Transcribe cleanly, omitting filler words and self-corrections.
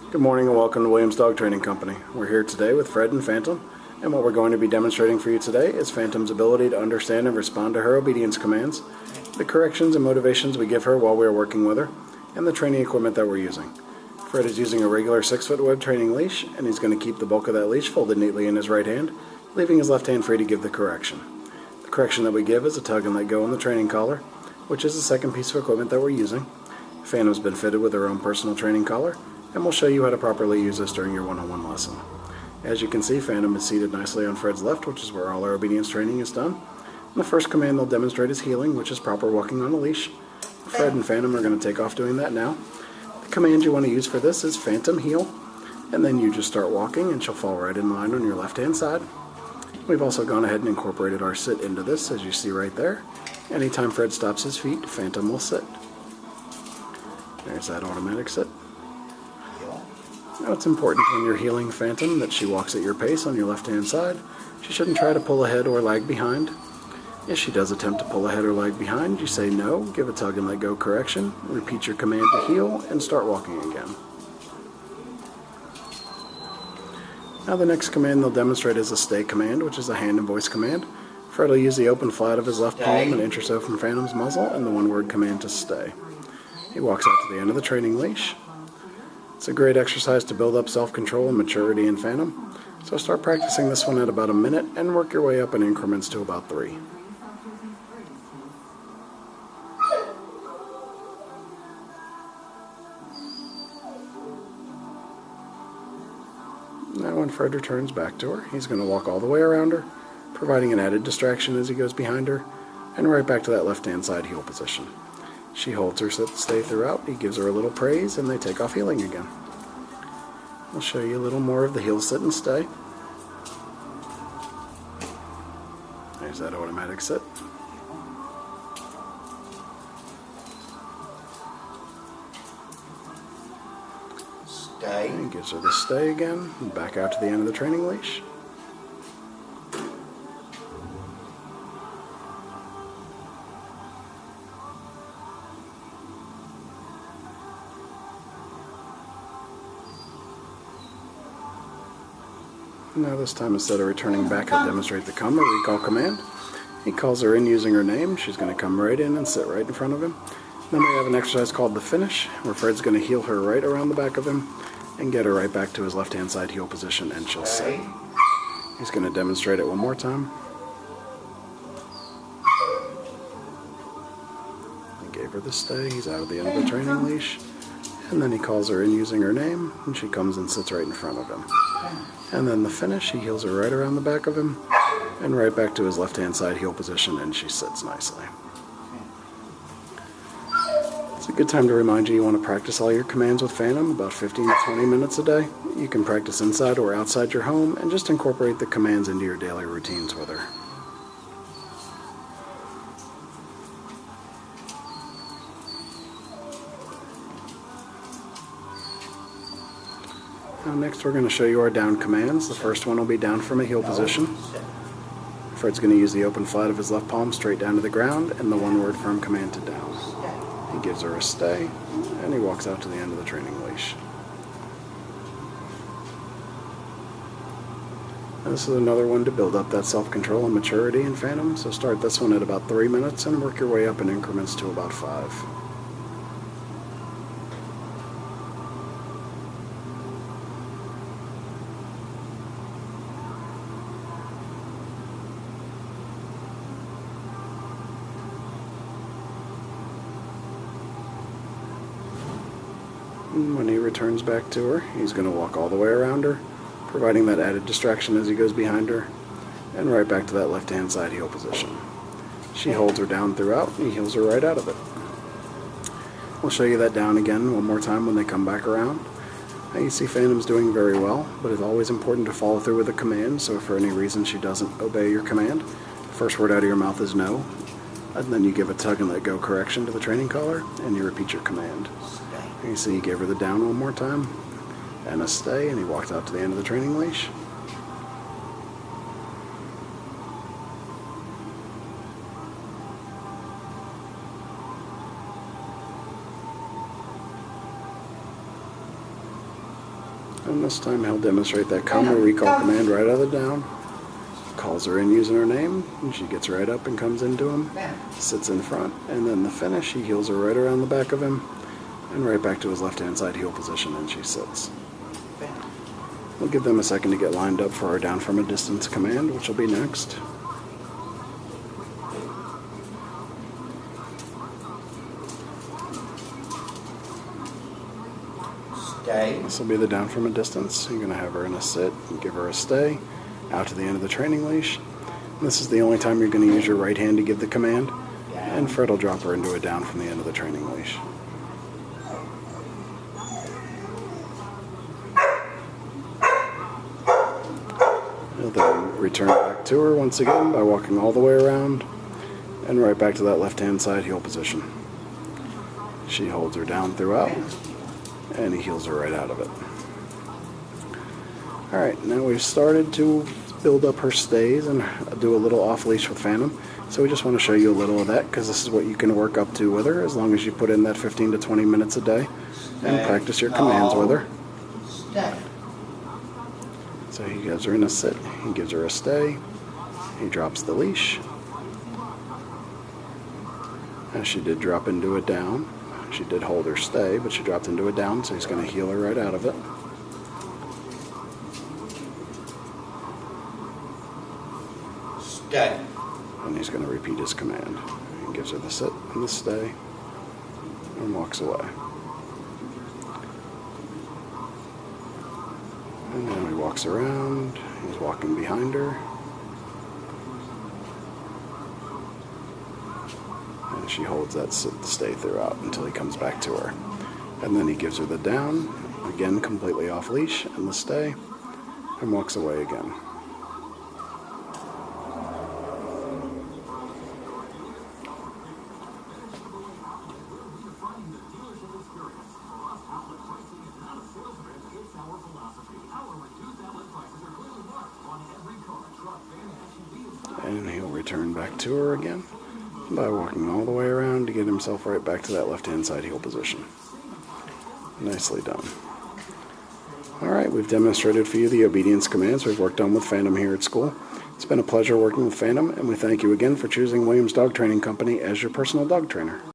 Good morning and welcome to Williams Dog Training Company. We're here today with Fred and Phantom, and what we're going to be demonstrating for you today is Phantom's ability to understand and respond to her obedience commands, the corrections and motivations we give her while we are working with her, and the training equipment that we're using. Fred is using a regular 6-foot web training leash, and he's going to keep the bulk of that leash folded neatly in his right hand, leaving his left hand free to give the correction. The correction that we give is a tug and let go on the training collar, which is the second piece of equipment that we're using. Phantom's been fitted with her own personal training collar, and we'll show you how to properly use this during your one-on-one lesson. As you can see, Phantom is seated nicely on Fred's left, which is where all our obedience training is done. And the first command they'll demonstrate is heeling, which is proper walking on a leash. Fred and Phantom are going to take off doing that now. The command you want to use for this is Phantom heel, and then you just start walking and she'll fall right in line on your left-hand side. We've also gone ahead and incorporated our sit into this, as you see right there. Anytime Fred stops his feet, Phantom will sit. There's that automatic sit. Now it's important when you're heeling Phantom that she walks at your pace on your left-hand side. She shouldn't try to pull ahead or lag behind. If she does attempt to pull ahead or lag behind, you say no, give a tug and let go correction, repeat your command to heel, and start walking again. Now the next command they'll demonstrate is a stay command, which is a hand and voice command. Fred will use the open flat of his left palm an inch or so from Phantom's muzzle and the one-word command to stay. He walks out to the end of the training leash. It's a great exercise to build up self-control and maturity in Phantom, so start practicing this one at about a minute and work your way up in increments to about 3. Now when Fred returns back to her, he's going to walk all the way around her, providing an added distraction as he goes behind her, and right back to that left-hand side heel position. She holds her sit stay throughout, he gives her a little praise, and they take off heeling again. I'll show you a little more of the heel sit and stay. There's that automatic sit. Stay. And gives her the stay again, and back out to the end of the training leash. Now this time, instead of returning back, he'll demonstrate the come or recall command. He calls her in using her name. She's going to come right in and sit right in front of him. Then we have an exercise called the finish, where Fred's going to heel her right around the back of him and get her right back to his left-hand side heel position, and she'll sit. He's going to demonstrate it one more time. He gave her the stay. He's out of the end of the training leash. And then he calls her in using her name, and she comes and sits right in front of him. And then the finish, he heels her right around the back of him and right back to his left-hand side heel position, and she sits nicely. It's a good time to remind you want to practice all your commands with Phantom about 15 to 20 minutes a day. You can practice inside or outside your home and just incorporate the commands into your daily routines with her. Now next we're going to show you our down commands. The first one will be down from a heel position. Fred's going to use the open flat of his left palm straight down to the ground and the one-word firm command to down. He gives her a stay, and he walks out to the end of the training leash. And this is another one to build up that self-control and maturity in Phantom, so start this one at about 3 minutes and work your way up in increments to about 5. When he returns back to her, he's going to walk all the way around her, providing that added distraction as he goes behind her, and right back to that left-hand side heel position. She holds her down throughout, and he heels her right out of it. We'll show you that down again one more time when they come back around. Now you see Phantom's doing very well, but it's always important to follow through with a command, so if for any reason she doesn't obey your command, the first word out of your mouth is no, and then you give a tug and let go correction to the training collar, and you repeat your command. And you see he gave her the down one more time, and a stay, and he walked out to the end of the training leash. And this time he'll demonstrate that come or recall command right out of the down. Calls her in using her name, and she gets right up and comes into him, sits in front, and then the finish, he heels her right around the back of him, and right back to his left-hand side heel position, and she sits. We'll give them a second to get lined up for our down from a distance command, which will be next. Stay. This will be the down from a distance. You're going to have her in a sit and give her a stay out to the end of the training leash. This is the only time you're going to use your right hand to give the command, and Fred will drop her into a down from the end of the training leash. He'll then return back to her once again by walking all the way around and right back to that left-hand side heel position. She holds her down throughout, and he heels her right out of it. Alright, now we've started to build up her stays and do a little off-leash with Phantom. So we just want to show you a little of that, because this is what you can work up to with her as long as you put in that 15 to 20 minutes a day and practice your commands with her. Stay. So he gives her in a sit, he gives her a stay, he drops the leash. And she did drop into a down. She did hold her stay, but she dropped into a down, so he's going to heel her right out of it. Stay. And he's going to repeat his command. He gives her the sit and the stay and walks away. And then he walks around. He's walking behind her. And she holds that sit to stay throughout until he comes back to her. And then he gives her the down, again completely off leash, and the stay, and walks away again. And he'll return back to her again by walking all the way around to get himself right back to that left-hand side heel position. Nicely done. Alright, we've demonstrated for you the obedience commands we've worked on with Phantom here at school. It's been a pleasure working with Phantom, and we thank you again for choosing Williams Dog Training Company as your personal dog trainer.